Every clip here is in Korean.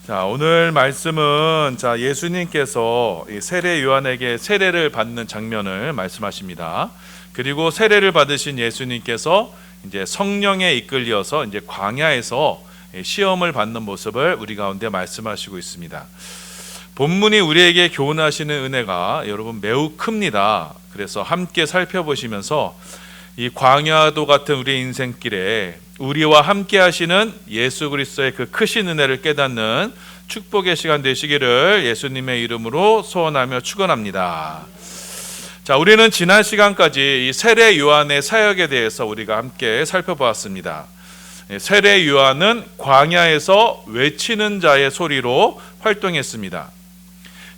자, 오늘 말씀은 예수님께서 이 세례 요한에게 세례를 받는 장면을 말씀하십니다. 그리고 세례를 받으신 예수님께서 이제 성령에 이끌려서 이제 광야에서 시험을 받는 모습을 우리 가운데 말씀하시고 있습니다. 본문이 우리에게 교훈하시는 은혜가 여러분 매우 큽니다. 그래서 함께 살펴보시면서 이 광야도 같은 우리 인생길에 우리와 함께 하시는 예수 그리스도의 그 크신 은혜를 깨닫는 축복의 시간 되시기를 예수님의 이름으로 소원하며 축원합니다. 자, 우리는 지난 시간까지 이 세례 요한의 사역에 대해서 우리가 함께 살펴보았습니다. 세례 요한은 광야에서 외치는 자의 소리로 활동했습니다.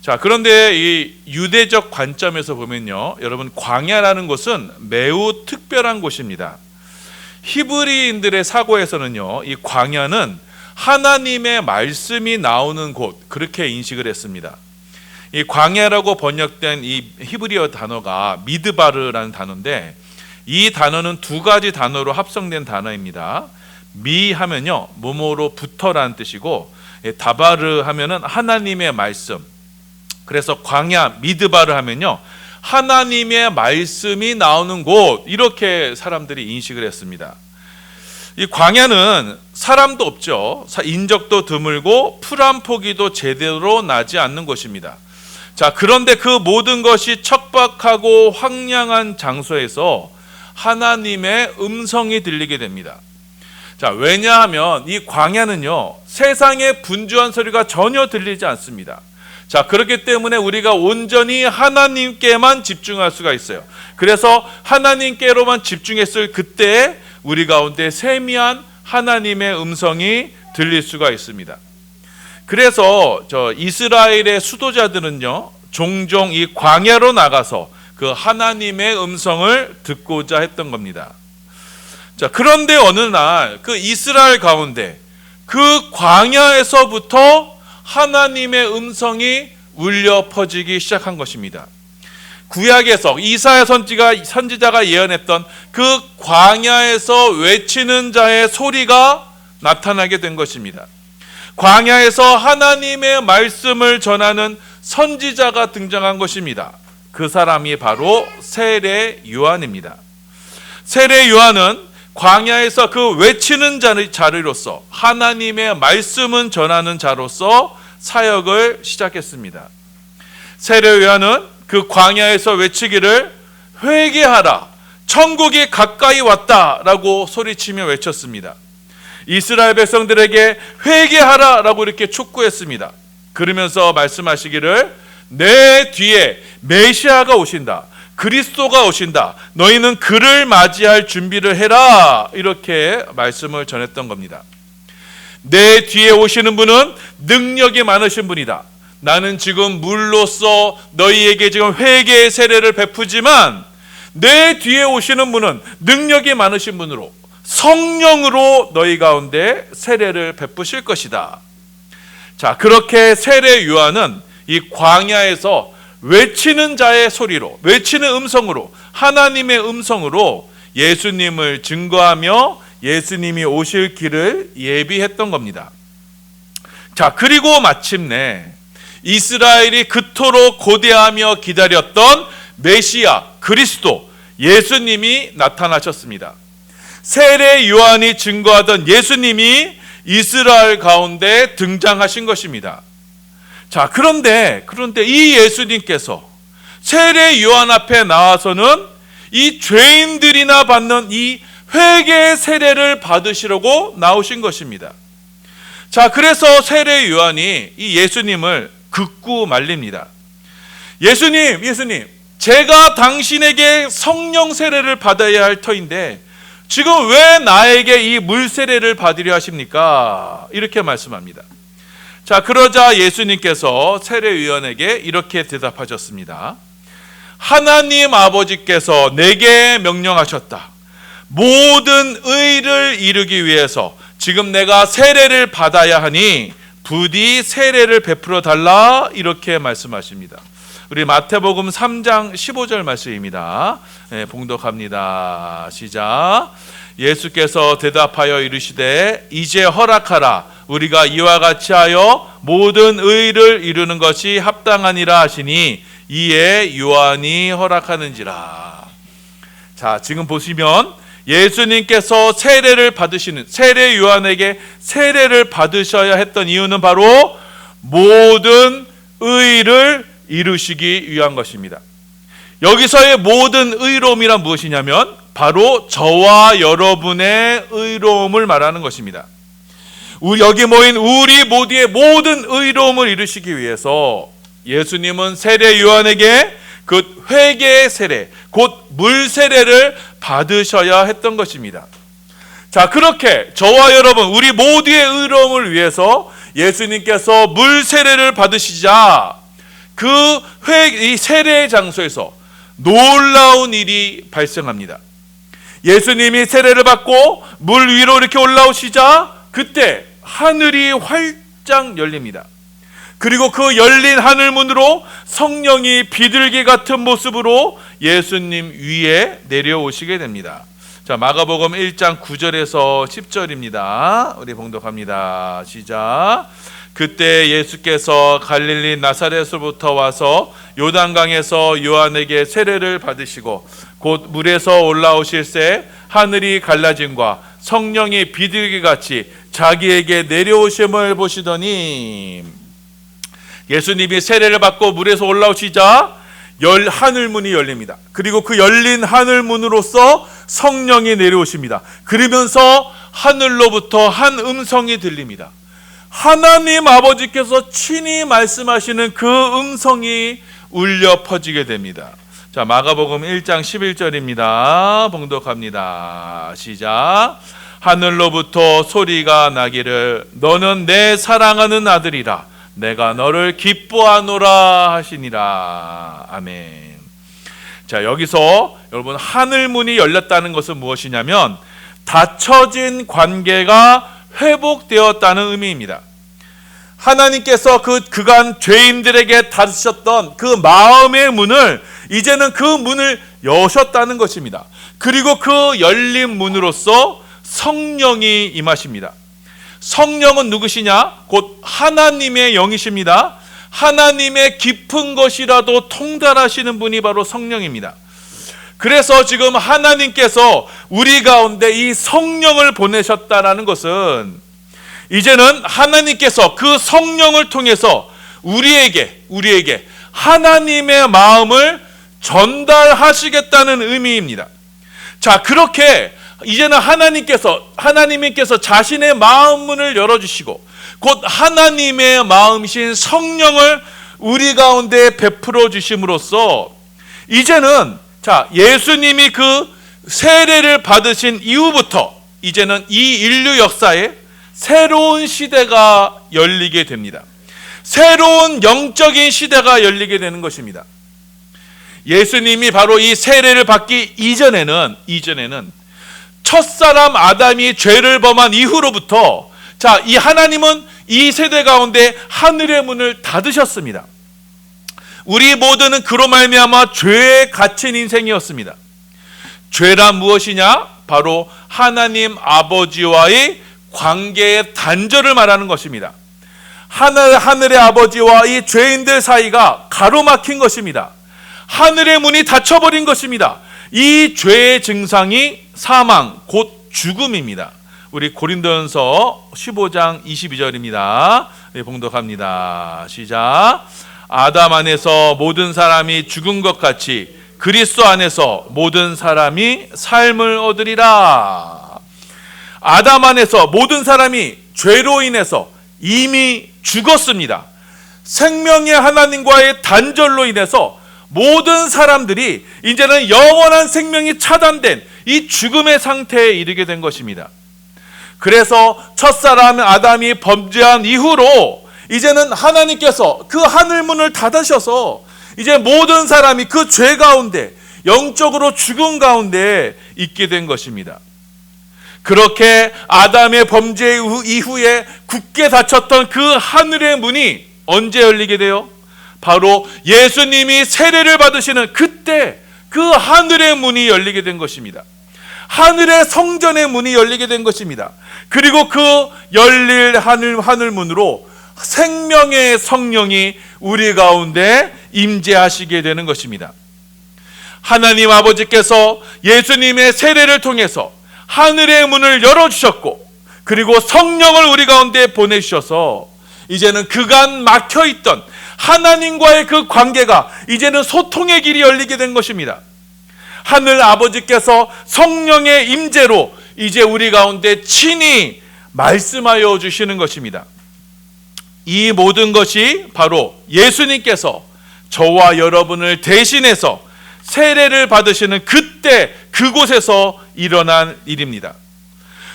자, 그런데 이 유대적 관점에서 보면요, 여러분, 광야라는 곳은 매우 특별한 곳입니다. 히브리인들의 사고에서는요, 이 광야는 하나님의 말씀이 나오는 곳, 그렇게 인식을 했습니다. 이 광야라고 번역된 이 히브리어 단어가 미드바르라는 단어인데, 이 단어는 두 가지 단어로 합성된 단어입니다. 미 하면요, 뭐뭐로부터라는 뜻이고, 다바르 하면은 하나님의 말씀. 그래서 광야 미드바르 하면요, 하나님의 말씀이 나오는 곳, 이렇게 사람들이 인식을 했습니다. 이 광야는 사람도 없죠. 인적도 드물고 풀 한 포기도 제대로 나지 않는 곳입니다. 자, 그런데 그 모든 것이 척박하고 황량한 장소에서 하나님의 음성이 들리게 됩니다. 자, 왜냐하면 이 광야는요, 세상의 분주한 소리가 전혀 들리지 않습니다. 자, 그렇기 때문에 우리가 온전히 하나님께만 집중할 수가 있어요. 그래서 하나님께로만 집중했을 그때 우리 가운데 세미한 하나님의 음성이 들릴 수가 있습니다. 그래서 이스라엘의 수도자들은요, 종종 이 광야로 나가서 그 하나님의 음성을 듣고자 했던 겁니다. 자, 그런데 어느 날 그 이스라엘 가운데 그 광야에서부터 하나님의 음성이 울려 퍼지기 시작한 것입니다. 구약에서 이사야 선지자가 예언했던 그 광야에서 외치는 자의 소리가 나타나게 된 것입니다. 광야에서 하나님의 말씀을 전하는 선지자가 등장한 것입니다. 그 사람이 바로 세례 요한입니다. 세례 요한은 광야에서 그 외치는 자리로서 하나님의 말씀은 전하는 자로서 사역을 시작했습니다. 세례 요한은 그 광야에서 외치기를 회개하라, 천국이 가까이 왔다라고 소리치며 외쳤습니다. 이스라엘 백성들에게 회개하라라고 이렇게 촉구했습니다. 그러면서 말씀하시기를 내 뒤에 메시아가 오신다, 그리스도가 오신다, 너희는 그를 맞이할 준비를 해라, 이렇게 말씀을 전했던 겁니다. 내 뒤에 오시는 분은 능력이 많으신 분이다. 나는 지금 물로써 너희에게 지금 회개의 세례를 베푸지만 내 뒤에 오시는 분은 능력이 많으신 분으로 성령으로 너희 가운데 세례를 베푸실 것이다. 자, 그렇게 세례 요한은 이 광야에서 외치는 자의 소리로, 외치는 음성으로, 하나님의 음성으로 예수님을 증거하며 예수님이 오실 길을 예비했던 겁니다. 자, 그리고 마침내 이스라엘이 그토록 고대하며 기다렸던 메시아, 그리스도, 예수님이 나타나셨습니다. 세례 요한이 증거하던 예수님이 이스라엘 가운데 등장하신 것입니다. 자, 그런데 이 예수님께서 세례 요한 앞에 나와서는 이 죄인들이나 받는 이 회개의 세례를 받으시려고 나오신 것입니다. 자, 그래서 세례 요한이 이 예수님을 극구 말립니다. 예수님, 제가 당신에게 성령 세례를 받아야 할 터인데 지금 왜 나에게 이 물 세례를 받으려 하십니까? 이렇게 말씀합니다. 자, 그러자 예수님께서 세례 요한에게 이렇게 대답하셨습니다. 하나님 아버지께서 내게 명령하셨다. 모든 의를 이루기 위해서 지금 내가 세례를 받아야 하니 부디 세례를 베풀어 달라, 이렇게 말씀하십니다. 우리 마태복음 3장 15절 말씀입니다. 봉독합니다. 시작. 예수께서 대답하여 이르시되 이제 허락하라. 우리가 이와 같이 하여 모든 의를 이루는 것이 합당하니라 하시니 이에 요한이 허락하는지라. 자, 지금 보시면 예수님께서 세례를 받으시는, 세례 요한에게 세례를 받으셔야 했던 이유는 바로 모든 의를 이루시기 위한 것입니다. 여기서의 모든 의로움이란 무엇이냐면 바로 저와 여러분의 의로움을 말하는 것입니다. 여기 모인 우리 모두의 모든 의로움을 이루시기 위해서 예수님은 세례 요한에게 그 회개의 세례, 곧 물 세례를 받으셔야 했던 것입니다. 자, 그렇게 저와 여러분 우리 모두의 의로움을 위해서 예수님께서 물 세례를 받으시자 이 세례의 장소에서 놀라운 일이 발생합니다. 예수님이 세례를 받고 물 위로 이렇게 올라오시자 그때 하늘이 활짝 열립니다. 그리고 그 열린 하늘 문으로 성령이 비둘기 같은 모습으로 예수님 위에 내려오시게 됩니다. 자, 마가복음 1장 9절에서 10절입니다. 우리 봉독합니다. 시작. 그때 예수께서 갈릴리 나사렛으로부터 와서 요단강에서 요한에게 세례를 받으시고 곧 물에서 올라오실새 하늘이 갈라짐과 성령이 비둘기같이 자기에게 내려오심을 보시더니, 예수님이 세례를 받고 물에서 올라오시자 하늘문이 열립니다. 그리고 그 열린 하늘문으로서 성령이 내려오십니다. 그러면서 하늘로부터 한 음성이 들립니다. 하나님 아버지께서 친히 말씀하시는 그 음성이 울려 퍼지게 됩니다. 자, 마가복음 1장 11절입니다. 봉독합니다. 시작. 하늘로부터 소리가 나기를 너는 내 사랑하는 아들이라 내가 너를 기뻐하노라 하시니라. 아멘. 자, 여기서 여러분 하늘문이 열렸다는 것은 무엇이냐면 닫혀진 관계가 회복되었다는 의미입니다. 하나님께서 그간 죄인들에게 닫으셨던 그 마음의 문을 이제는 그 문을 여셨다는 것입니다. 그리고 그 열린 문으로서 성령이 임하십니다. 성령은 누구시냐? 곧 하나님의 영이십니다. 하나님의 깊은 것이라도 통달하시는 분이 바로 성령입니다. 그래서 지금 하나님께서 우리 가운데 이 성령을 보내셨다라는 것은 이제는 하나님께서 그 성령을 통해서 우리에게 하나님의 마음을 전달하시겠다는 의미입니다. 자, 그렇게 이제는 하나님께서 자신의 마음문을 열어주시고 곧 하나님의 마음이신 성령을 우리 가운데 베풀어 주심으로써 이제는 예수님이 그 세례를 받으신 이후부터 이제는 이 인류 역사에 새로운 시대가 열리게 됩니다. 새로운 영적인 시대가 열리게 되는 것입니다. 예수님이 바로 이 세례를 받기 이전에는 첫사람 아담이 죄를 범한 이후로부터 이 하나님은 이 세대 가운데 하늘의 문을 닫으셨습니다. 우리 모두는 그로 말미암아 죄에 갇힌 인생이었습니다. 죄란 무엇이냐? 바로 하나님 아버지와의 관계의 단절을 말하는 것입니다. 하늘의 아버지와 이 죄인들 사이가 가로막힌 것입니다. 하늘의 문이 닫혀버린 것입니다. 이 죄의 증상이 사망, 곧 죽음입니다. 우리 고린도전서 15장 22절입니다. 봉독합니다. 시작. 아담 안에서 모든 사람이 죽은 것 같이 그리스도 안에서 모든 사람이 삶을 얻으리라. 아담 안에서 모든 사람이 죄로 인해서 이미 죽었습니다. 생명의 하나님과의 단절로 인해서 모든 사람들이 이제는 영원한 생명이 차단된 이 죽음의 상태에 이르게 된 것입니다. 그래서 첫사람 아담이 범죄한 이후로 이제는 하나님께서 그 하늘문을 닫으셔서 이제 모든 사람이 그 죄 가운데 영적으로 죽음 가운데 있게 된 것입니다. 그렇게 아담의 범죄 이후에 굳게 닫혔던 그 하늘의 문이 언제 열리게 돼요? 바로 예수님이 세례를 받으시는 그때 그 하늘의 문이 열리게 된 것입니다. 하늘의 성전의 문이 열리게 된 것입니다. 그리고 그 열릴 하늘 문으로 생명의 성령이 우리 가운데 임재하시게 되는 것입니다. 하나님 아버지께서 예수님의 세례를 통해서 하늘의 문을 열어주셨고, 그리고 성령을 우리 가운데 보내주셔서 이제는 그간 막혀있던 하나님과의 그 관계가 이제는 소통의 길이 열리게 된 것입니다. 하늘 아버지께서 성령의 임재로 이제 우리 가운데 친히 말씀하여 주시는 것입니다. 이 모든 것이 바로 예수님께서 저와 여러분을 대신해서 세례를 받으시는 그때 그곳에서 일어난 일입니다.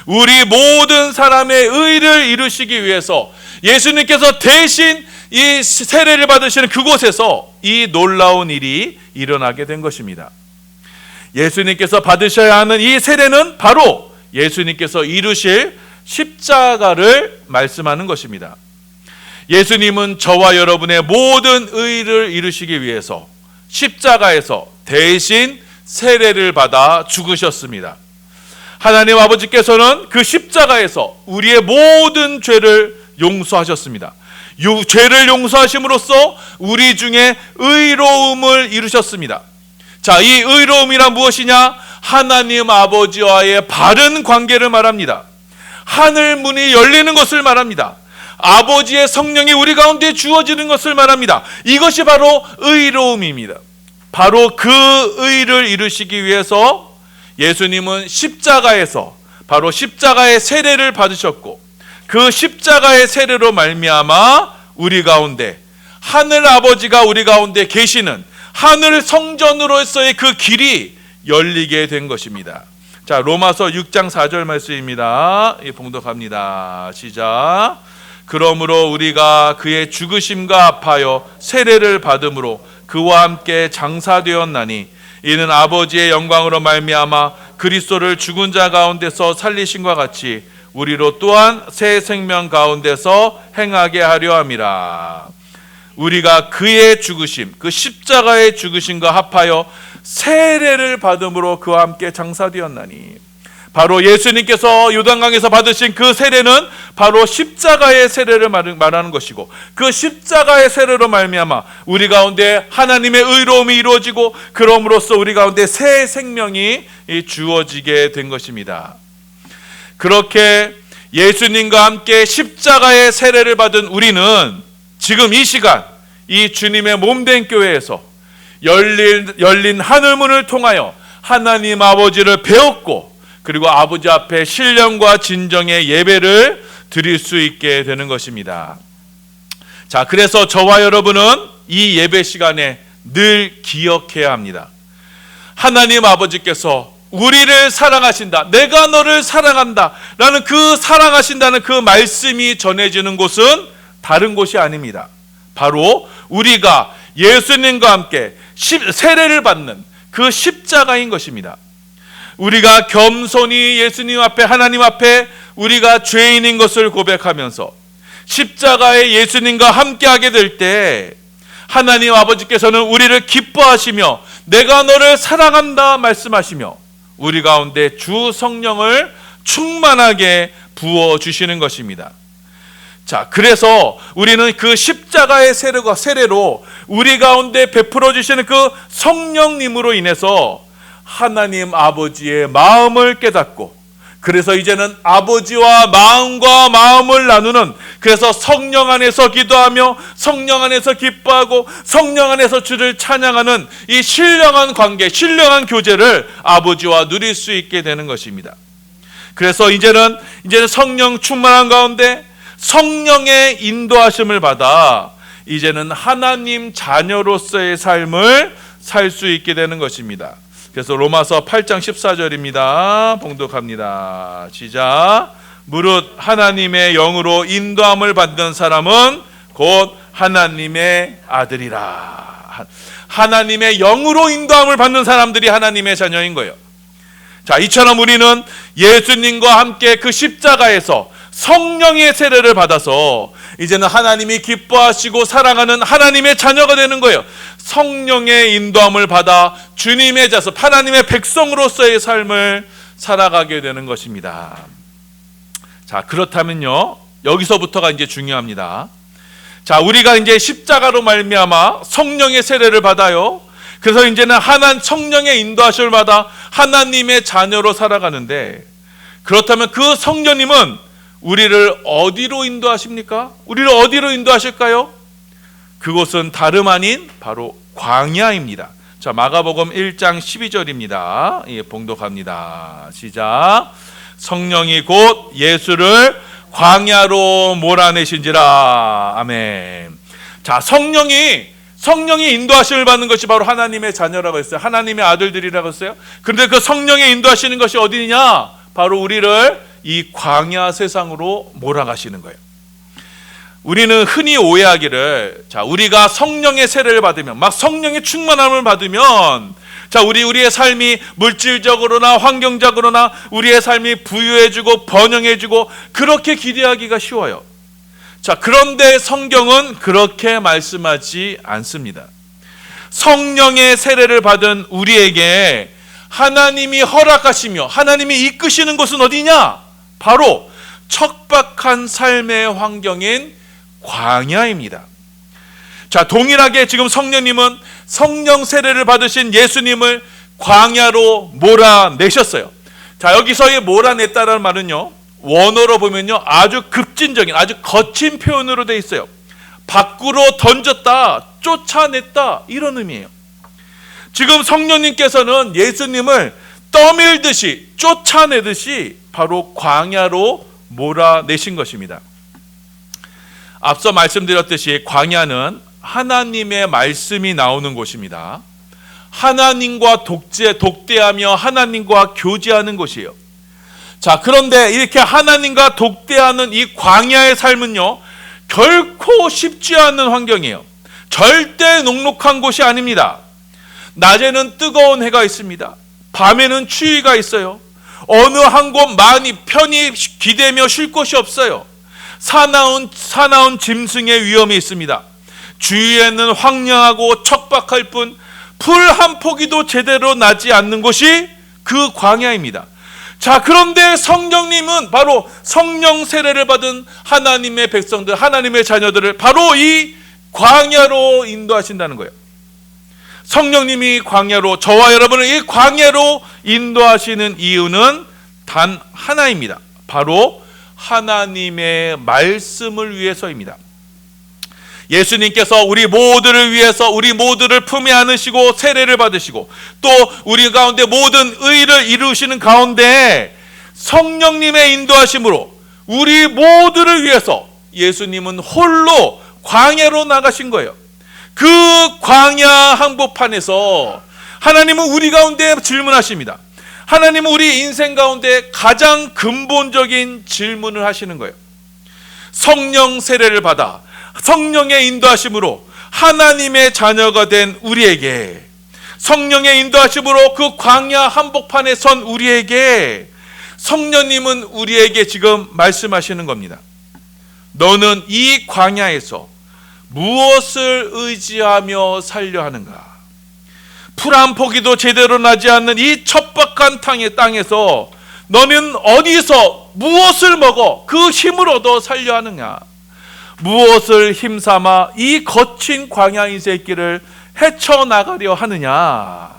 우리 모든 사람의 의를 이루시기 위해서 예수님께서 대신 이 세례를 받으시는 그곳에서 이 놀라운 일이 일어나게 된 것입니다. 예수님께서 받으셔야 하는 이 세례는 바로 예수님께서 이루실 십자가를 말씀하는 것입니다. 예수님은 저와 여러분의 모든 의를 이루시기 위해서 십자가에서 대신 세례를 받아 죽으셨습니다. 하나님 아버지께서는 그 십자가에서 우리의 모든 죄를 용서하셨습니다. 죄를 용서하심으로써 우리 중에 의로움을 이루셨습니다. 자, 이 의로움이란 무엇이냐? 하나님 아버지와의 바른 관계를 말합니다. 하늘 문이 열리는 것을 말합니다. 아버지의 성령이 우리 가운데 주어지는 것을 말합니다. 이것이 바로 의로움입니다. 바로 그 의를 이루시기 위해서 예수님은 십자가에서 바로 십자가의 세례를 받으셨고, 그 십자가의 세례로 말미암아 우리 가운데 하늘 아버지가 우리 가운데 계시는 하늘 성전으로서의 그 길이 열리게 된 것입니다. 자, 로마서 6장 4절 말씀입니다. 봉독합니다. 시작. 그러므로 우리가 그의 죽으심과 합하여 세례를 받음으로 그와 함께 장사되었나니 이는 아버지의 영광으로 말미암아 그리스도를 죽은 자 가운데서 살리심과 같이 우리로 또한 새 생명 가운데서 행하게 하려 함이라. 우리가 그의 죽으심, 그 십자가의 죽으심과 합하여 세례를 받음으로 그와 함께 장사되었나니, 바로 예수님께서 요단강에서 받으신 그 세례는 바로 십자가의 세례를 말하는 것이고, 그 십자가의 세례로 말미암아 우리 가운데 하나님의 의로움이 이루어지고, 그럼으로써 우리 가운데 새 생명이 주어지게 된 것입니다. 그렇게 예수님과 함께 십자가의 세례를 받은 우리는 지금 이 시간 이 주님의 몸된 교회에서 열린 하늘문을 통하여 하나님 아버지를 배웠고, 그리고 아버지 앞에 신령과 진정의 예배를 드릴 수 있게 되는 것입니다. 자, 그래서 저와 여러분은 이 예배 시간에 늘 기억해야 합니다. 하나님 아버지께서 우리를 사랑하신다, 내가 너를 사랑한다 라는 그 사랑하신다는 그 말씀이 전해지는 곳은 다른 곳이 아닙니다. 바로 우리가 예수님과 함께 세례를 받는 그 십자가인 것입니다. 우리가 겸손히 예수님 앞에, 하나님 앞에 우리가 죄인인 것을 고백하면서 십자가에 예수님과 함께하게 될 때 하나님 아버지께서는 우리를 기뻐하시며 내가 너를 사랑한다 말씀하시며 우리 가운데 주 성령을 충만하게 부어주시는 것입니다. 자, 그래서 우리는 그 십자가의 세례로 우리 가운데 베풀어 주시는 그 성령님으로 인해서 하나님 아버지의 마음을 깨닫고, 그래서 이제는 아버지와 마음과 마음을 나누는, 그래서 성령 안에서 기도하며 성령 안에서 기뻐하고 성령 안에서 주를 찬양하는 이 신령한 관계, 신령한 교제를 아버지와 누릴 수 있게 되는 것입니다. 그래서 이제는 성령 충만한 가운데 성령의 인도하심을 받아 이제는 하나님 자녀로서의 삶을 살 수 있게 되는 것입니다. 그래서 로마서 8장 14절입니다. 봉독합니다. 시작. 무릇 하나님의 영으로 인도함을 받는 사람은 곧 하나님의 아들이라. 하나님의 영으로 인도함을 받는 사람들이 하나님의 자녀인 거예요. 자, 이처럼 우리는 예수님과 함께 그 십자가에서 성령의 세례를 받아서 이제는 하나님이 기뻐하시고 사랑하는 하나님의 자녀가 되는 거예요. 성령의 인도함을 받아 주님의 자손, 하나님의 백성으로서의 삶을 살아가게 되는 것입니다. 자, 그렇다면요, 여기서부터가 이제 중요합니다. 자, 우리가 이제 십자가로 말미암아 성령의 세례를 받아요. 그래서 이제는 성령의 인도하심을 받아 하나님의 자녀로 살아가는데, 그렇다면 그 성령님은 우리를 어디로 인도하십니까? 우리를 어디로 인도하실까요? 그곳은 다름 아닌 바로 광야입니다. 자, 마가복음 1장 12절입니다. 예, 봉독합니다. 시작. 성령이 곧 예수를 광야로 몰아내신지라. 아멘. 자, 성령이 인도하심을 받는 것이 바로 하나님의 자녀라고 했어요. 하나님의 아들들이라고 했어요. 그런데 그 성령의 인도하시는 것이 어디냐? 바로 우리를 이 광야 세상으로 몰아가시는 거예요. 우리는 흔히 오해하기를, 자, 우리가 성령의 세례를 받으면, 막 성령의 충만함을 받으면, 자, 우리의 삶이 물질적으로나 환경적으로나 우리의 삶이 부유해지고 번영해지고 그렇게 기대하기가 쉬워요. 자, 그런데 성경은 그렇게 말씀하지 않습니다. 성령의 세례를 받은 우리에게 하나님이 허락하시며 하나님이 이끄시는 곳은 어디냐? 바로 척박한 삶의 환경인 광야입니다. 자, 동일하게 지금 성령님은 성령 세례를 받으신 예수님을 광야로 몰아내셨어요. 자, 여기서 이 몰아냈다라는 말은요, 원어로 보면요, 아주 급진적인, 아주 거친 표현으로 되어 있어요. 밖으로 던졌다, 쫓아냈다, 이런 의미예요. 지금 성령님께서는 예수님을 떠밀듯이, 쫓아내듯이 바로 광야로 몰아내신 것입니다. 앞서 말씀드렸듯이 광야는 하나님의 말씀이 나오는 곳입니다. 하나님과 독대하며 하나님과 교제하는 곳이에요. 자, 그런데 이렇게 하나님과 독대하는 이 광야의 삶은요, 결코 쉽지 않은 환경이에요. 절대 녹록한 곳이 아닙니다. 낮에는 뜨거운 해가 있습니다. 밤에는 추위가 있어요. 어느 한 곳 많이 편히 기대며 쉴 곳이 없어요. 사나운 짐승의 위험이 있습니다. 주위에는 황량하고 척박할 뿐 풀 한 포기도 제대로 나지 않는 곳이 그 광야입니다. 자, 그런데 성령님은 바로 성령 세례를 받은 하나님의 백성들, 하나님의 자녀들을 바로 이 광야로 인도하신다는 거예요. 성령님이 광야로, 저와 여러분을 이 광야로 인도하시는 이유는 단 하나입니다. 바로 하나님의 말씀을 위해서입니다. 예수님께서 우리 모두를 위해서 우리 모두를 품에 안으시고 세례를 받으시고 또 우리 가운데 모든 의를 이루시는 가운데 성령님의 인도하심으로 우리 모두를 위해서 예수님은 홀로 광야로 나가신 거예요. 그 광야 한복판에서 하나님은 우리 가운데 질문하십니다. 하나님은 우리 인생 가운데 가장 근본적인 질문을 하시는 거예요. 성령 세례를 받아 성령의 인도하심으로 하나님의 자녀가 된 우리에게, 성령의 인도하심으로 그 광야 한복판에 선 우리에게 성령님은 우리에게 지금 말씀하시는 겁니다. 너는 이 광야에서 무엇을 의지하며 살려 하는가? 풀 한 포기도 제대로 나지 않는 이 척박한 땅에서 너는 어디서 무엇을 먹어 그 힘을 얻어 살려 하느냐? 무엇을 힘삼아 이 거친 광야 인생의 길을 헤쳐나가려 하느냐?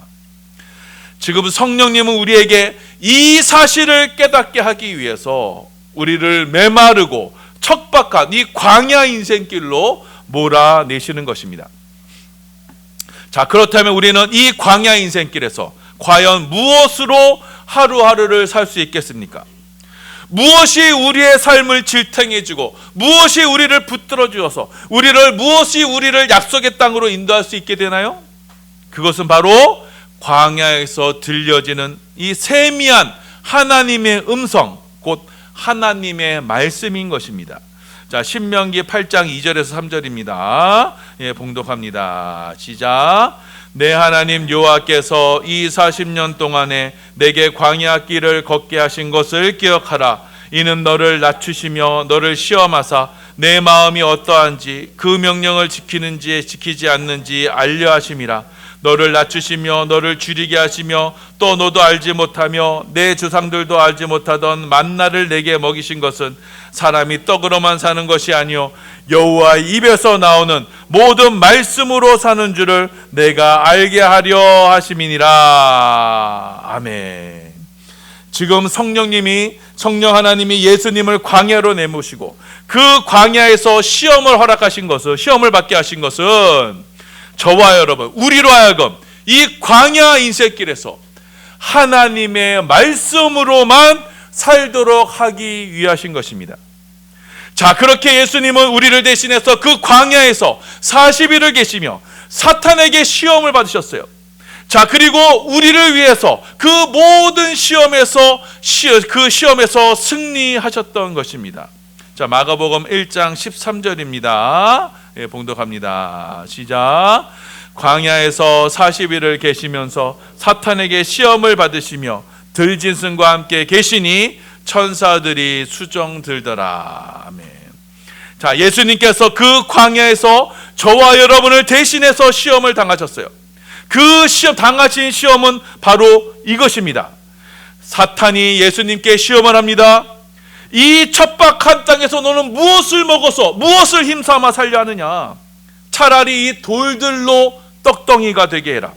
지금 성령님은 우리에게 이 사실을 깨닫게 하기 위해서 우리를 메마르고 척박한 이 광야 인생길로 몰아내시는 것입니다. 자, 그렇다면 우리는 이 광야 인생길에서 과연 무엇으로 하루하루를 살 수 있겠습니까? 무엇이 우리의 삶을 질탱해주고 무엇이 우리를 붙들어 주어서 무엇이 우리를 약속의 땅으로 인도할 수 있게 되나요? 그것은 바로 광야에서 들려지는 이 세미한 하나님의 음성, 곧 하나님의 말씀인 것입니다. 자, 신명기 8장 2절에서 3절입니다. 예, 봉독합니다. 시작. 내 하나님 여호와께서 이 40년 동안에 내게 광야 길을 걷게 하신 것을 기억하라. 이는 너를 낮추시며 너를 시험하사 내 마음이 어떠한지 그 명령을 지키는지 지키지 않는지 알려 하심이라. 너를 낮추시며 너를 줄이게 하시며 또 너도 알지 못하며 내 조상들도 알지 못하던 만나를 내게 먹이신 것은 사람이 떡으로만 사는 것이 아니요 여호와의 입에서 나오는 모든 말씀으로 사는 줄을 내가 알게 하려 하심이니라. 아멘. 지금 성령 하나님이 예수님을 광야로 내모시고 그 광야에서 시험을 허락하신 것은, 시험을 받게 하신 것은 저와 여러분, 우리로 하여금 이 광야 인생길에서 하나님의 말씀으로만 살도록 하기 위하신 것입니다. 자, 그렇게 예수님은 우리를 대신해서 그 광야에서 40일을 계시며 사탄에게 시험을 받으셨어요. 자, 그리고 우리를 위해서 그 모든 시험에서 승리하셨던 것입니다. 자, 마가복음 1장 13절입니다. 예, 봉독합니다. 시작. 광야에서 40일을 계시면서 사탄에게 시험을 받으시며 들짐승과 함께 계시니 천사들이 수정 들더라. 아멘. 자, 예수님께서 그 광야에서 저와 여러분을 대신해서 시험을 당하셨어요. 그 당하신 시험은 바로 이것입니다. 사탄이 예수님께 시험을 합니다. 이 척박한 땅에서 너는 무엇을 먹어서 무엇을 힘삼아 살려 하느냐? 차라리 이 돌들로 떡덩이가 되게 해라.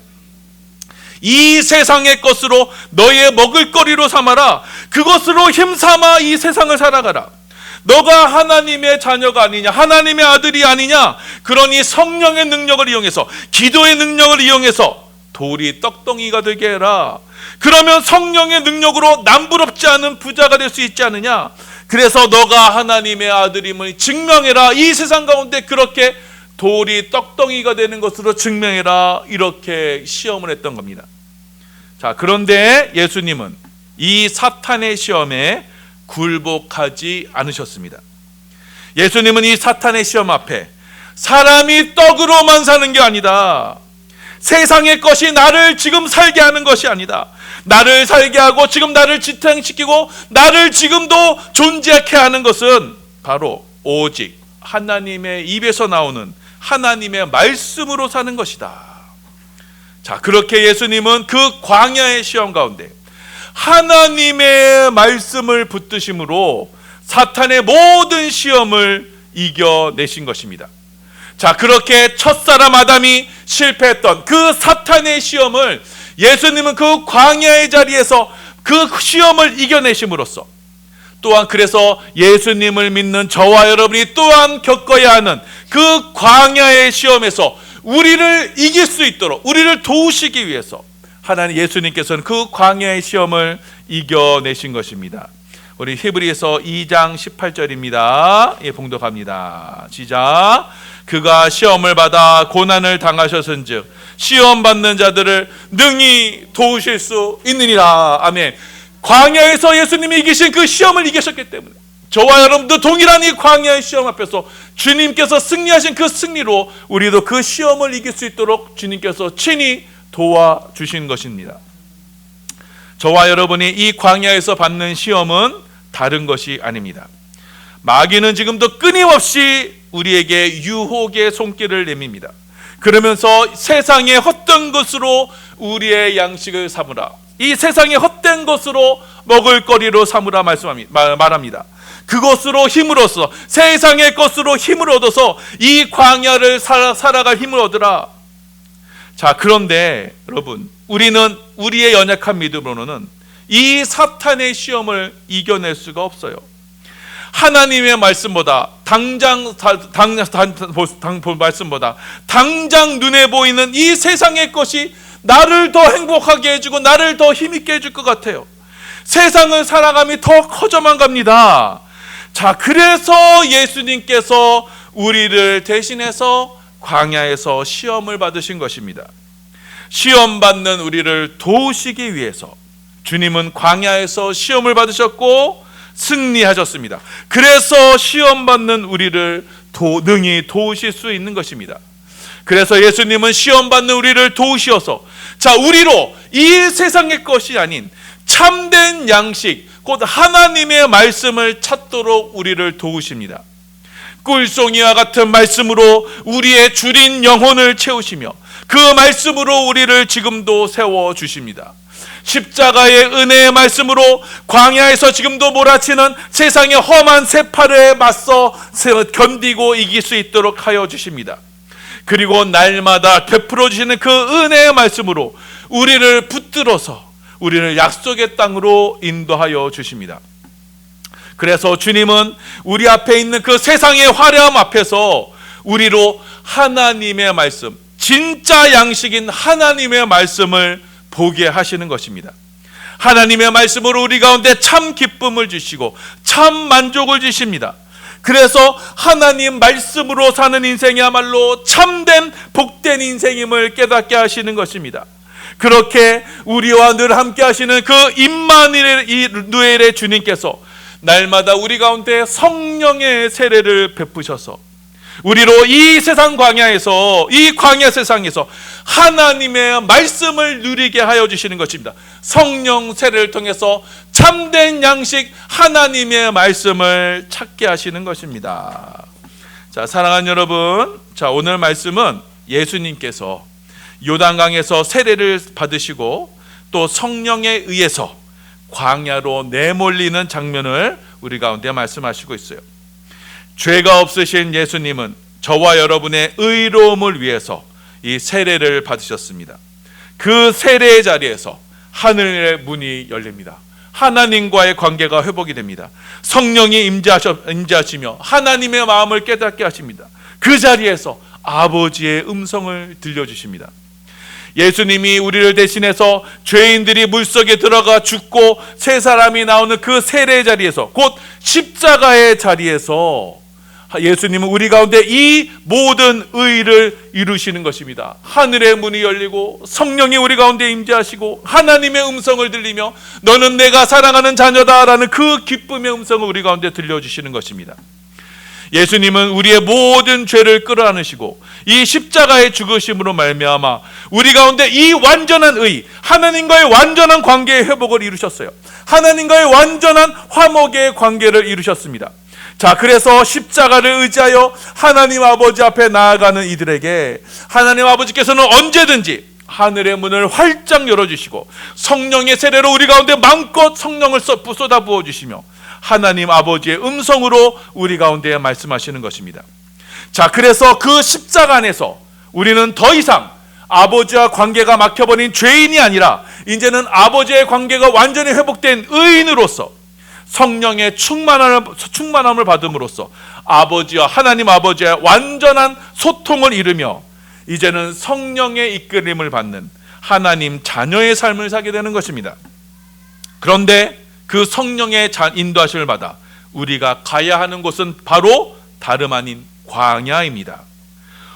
이 세상의 것으로 너의 먹을거리로 삼아라. 그것으로 힘삼아 이 세상을 살아가라. 너가 하나님의 자녀가 아니냐, 하나님의 아들이 아니냐. 그러니 성령의 능력을 이용해서, 기도의 능력을 이용해서 돌이 떡덩이가 되게 해라. 그러면 성령의 능력으로 남부럽지 않은 부자가 될 수 있지 않느냐. 그래서 너가 하나님의 아들임을 증명해라. 이 세상 가운데 그렇게 돌이 떡덩이가 되는 것으로 증명해라. 이렇게 시험을 했던 겁니다. 자, 그런데 예수님은 이 사탄의 시험에 굴복하지 않으셨습니다. 예수님은 이 사탄의 시험 앞에 사람이 떡으로만 사는 게 아니다, 세상의 것이 나를 지금 살게 하는 것이 아니다, 나를 살게 하고 지금 나를 지탱시키고 나를 지금도 존재하게 하는 것은 바로 오직 하나님의 입에서 나오는 하나님의 말씀으로 사는 것이다. 자, 그렇게 예수님은 그 광야의 시험 가운데 하나님의 말씀을 붙드심으로 사탄의 모든 시험을 이겨내신 것입니다. 자, 그렇게 첫사람 아담이 실패했던 그 사탄의 시험을 예수님은 그 광야의 자리에서 그 시험을 이겨내심으로써 또한 그래서 예수님을 믿는 저와 여러분이 또한 겪어야 하는 그 광야의 시험에서 우리를 이길 수 있도록 우리를 도우시기 위해서 하나님 예수님께서는 그 광야의 시험을 이겨내신 것입니다. 우리 히브리서 2장 18절입니다. 예, 봉독합니다. 시작. 그가 시험을 받아 고난을 당하셨은즉 시험 받는 자들을 능히 도우실 수 있느니라. 아멘. 광야에서 예수님이 이기신 그 시험을 이기셨기 때문에 저와 여러분도 동일한 이 광야의 시험 앞에서 주님께서 승리하신 그 승리로 우리도 그 시험을 이길 수 있도록 주님께서 친히 도와주신 것입니다. 저와 여러분이 이 광야에서 받는 시험은 다른 것이 아닙니다. 마귀는 지금도 끊임없이 우리에게 유혹의 손길을 내밉니다. 그러면서 세상의 헛된 것으로 우리의 양식을 삼으라, 이 세상의 헛된 것으로 먹을거리로 삼으라 말합니다. 그것으로 힘을 얻어서, 세상의 것으로 힘을 얻어서 이 광야를 살아갈 힘을 얻으라. 자, 그런데 여러분, 우리는 우리의 연약한 믿음으로는 이 사탄의 시험을 이겨낼 수가 없어요. 하나님의 말씀보다 말씀보다 당장 눈에 보이는 이 세상의 것이 나를 더 행복하게 해주고 나를 더 힘있게 해줄 것 같아요. 세상을 살아감이 더 커져만 갑니다. 자, 그래서 예수님께서 우리를 대신해서 광야에서 시험을 받으신 것입니다. 시험 받는 우리를 도우시기 위해서 주님은 광야에서 시험을 받으셨고 승리하셨습니다. 그래서 시험 받는 우리를 능히 도우실 수 있는 것입니다. 그래서 예수님은 시험 받는 우리를 도우시어서 자, 우리로 이 세상의 것이 아닌 참된 양식, 곧 하나님의 말씀을 찾도록 우리를 도우십니다. 꿀송이와 같은 말씀으로 우리의 줄인 영혼을 채우시며 그 말씀으로 우리를 지금도 세워주십니다. 십자가의 은혜의 말씀으로 광야에서 지금도 몰아치는 세상의 험한 세파를 맞서 견디고 이길 수 있도록 하여 주십니다. 그리고 날마다 베풀어 주시는 그 은혜의 말씀으로 우리를 붙들어서 우리를 약속의 땅으로 인도하여 주십니다. 그래서 주님은 우리 앞에 있는 그 세상의 화려함 앞에서 우리로 하나님의 말씀, 진짜 양식인 하나님의 말씀을 보게 하시는 것입니다. 하나님의 말씀으로 우리 가운데 참 기쁨을 주시고 참 만족을 주십니다. 그래서 하나님 말씀으로 사는 인생이야말로 참된 복된 인생임을 깨닫게 하시는 것입니다. 그렇게 우리와 늘 함께 하시는 그 임마누엘의 주님께서 날마다 우리 가운데 성령의 세례를 베푸셔서 우리로 이 세상 광야에서, 이 광야 세상에서 하나님의 말씀을 누리게 하여 주시는 것입니다. 성령 세례를 통해서 참된 양식 하나님의 말씀을 찾게 하시는 것입니다. 자, 사랑하는 여러분, 자, 오늘 말씀은 예수님께서 요단강에서 세례를 받으시고 또 성령에 의해서 광야로 내몰리는 장면을 우리 가운데 말씀하시고 있어요. 죄가 없으신 예수님은 저와 여러분의 의로움을 위해서 이 세례를 받으셨습니다. 그 세례의 자리에서 하늘의 문이 열립니다. 하나님과의 관계가 회복이 됩니다. 성령이 임재하시며 하나님의 마음을 깨닫게 하십니다. 그 자리에서 아버지의 음성을 들려주십니다. 예수님이 우리를 대신해서 죄인들이 물속에 들어가 죽고 새 사람이 나오는 그 세례의 자리에서, 곧 십자가의 자리에서 예수님은 우리 가운데 이 모든 의를 이루시는 것입니다. 하늘의 문이 열리고 성령이 우리 가운데 임재하시고 하나님의 음성을 들리며 너는 내가 사랑하는 자녀다라는 그 기쁨의 음성을 우리 가운데 들려주시는 것입니다. 예수님은 우리의 모든 죄를 끌어안으시고 이 십자가의 죽으심으로 말미암아 우리 가운데 이 완전한 의, 하나님과의 완전한 관계의 회복을 이루셨어요. 하나님과의 완전한 화목의 관계를 이루셨습니다. 자, 그래서 십자가를 의지하여 하나님 아버지 앞에 나아가는 이들에게 하나님 아버지께서는 언제든지 하늘의 문을 활짝 열어주시고 성령의 세례로 우리 가운데 마음껏 성령을 쏟아부어 주시며 하나님 아버지의 음성으로 우리 가운데 말씀하시는 것입니다. 자, 그래서 그 십자가 안에서 우리는 더 이상 아버지와 관계가 막혀버린 죄인이 아니라 이제는 아버지의 관계가 완전히 회복된 의인으로서 성령의 충만함을 받음으로써 아버지와 하나님 아버지의 완전한 소통을 이루며 이제는 성령의 이끌림을 받는 하나님 자녀의 삶을 살게 되는 것입니다. 그런데 그 성령의 인도하심을 받아 우리가 가야 하는 곳은 바로 다름 아닌 광야입니다.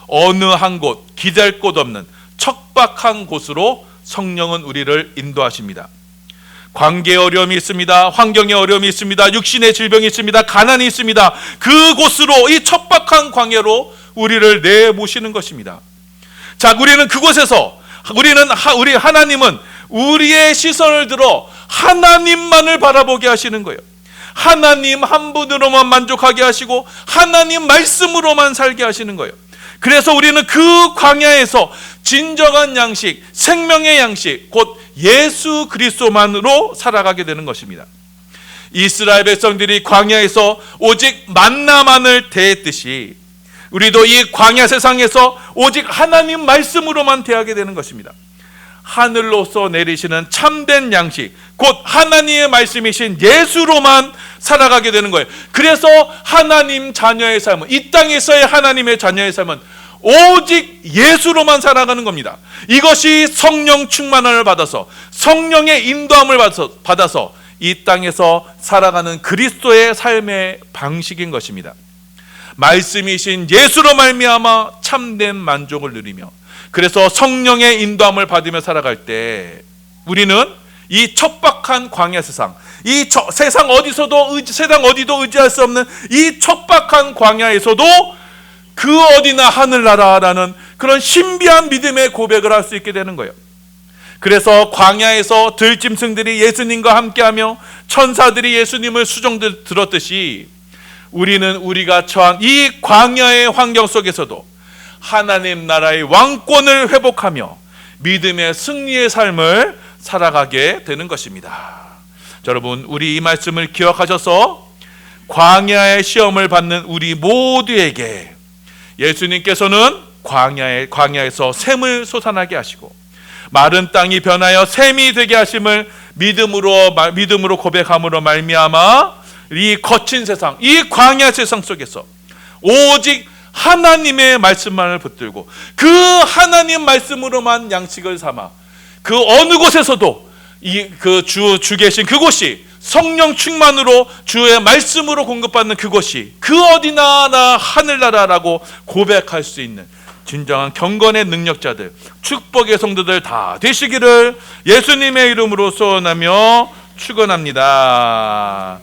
어느 한 곳, 기댈 곳 없는 척박한 곳으로 성령은 우리를 인도하십니다. 관계의 어려움이 있습니다. 환경의 어려움이 있습니다. 육신의 질병이 있습니다. 가난이 있습니다. 그곳으로, 이 척박한 광야로 우리를 내모시는 것입니다. 자, 우리는 그곳에서 우리 하나님은 우리의 시선을 들어 하나님만을 바라보게 하시는 거예요. 하나님 한 분으로만 만족하게 하시고 하나님 말씀으로만 살게 하시는 거예요. 그래서 우리는 그 광야에서 진정한 양식, 생명의 양식, 곧 예수 그리스도만으로 살아가게 되는 것입니다. 이스라엘 백성들이 광야에서 오직 만나만을 대했듯이 우리도 이 광야 세상에서 오직 하나님 말씀으로만 대하게 되는 것입니다. 하늘로서 내리시는 참된 양식, 곧 하나님의 말씀이신 예수로만 살아가게 되는 거예요. 그래서 하나님 자녀의 삶은, 이 땅에서의 하나님의 자녀의 삶은 오직 예수로만 살아가는 겁니다. 이것이 성령 충만함을 받아서, 성령의 인도함을 받아서 이 땅에서 살아가는 그리스도의 삶의 방식인 것입니다. 말씀이신 예수로 말미암아 참된 만족을 누리며, 그래서 성령의 인도함을 받으며 살아갈 때 우리는 이 척박한 광야 세상, 이 세상 어디도 의지할 수 없는 이 척박한 광야에서도 그 어디나 하늘나라라는 그런 신비한 믿음의 고백을 할 수 있게 되는 거예요. 그래서 광야에서 들짐승들이 예수님과 함께하며 천사들이 예수님을 수종 들었듯이 우리는 우리가 처한 이 광야의 환경 속에서도 하나님 나라의 왕권을 회복하며 믿음의 승리의 삶을 살아가게 되는 것입니다. 여러분, 우리 이 말씀을 기억하셔서 광야의 시험을 받는 우리 모두에게 예수님께서는 광야에서 샘을 솟아나게 하시고 마른 땅이 변하여 샘이 되게 하심을 믿음으로 고백함으로 말미암아 이 거친 세상, 이 광야 세상 속에서 오직 하나님의 말씀만을 붙들고 그 하나님 말씀으로만 양식을 삼아 그 어느 곳에서도 주 계신 그곳이 성령 충만으로 주의 말씀으로 공급받는 그곳이 그 어디나 나 하늘나라라고 고백할 수 있는 진정한 경건의 능력자들, 축복의 성도들 다 되시기를 예수님의 이름으로 소원하며 축원합니다.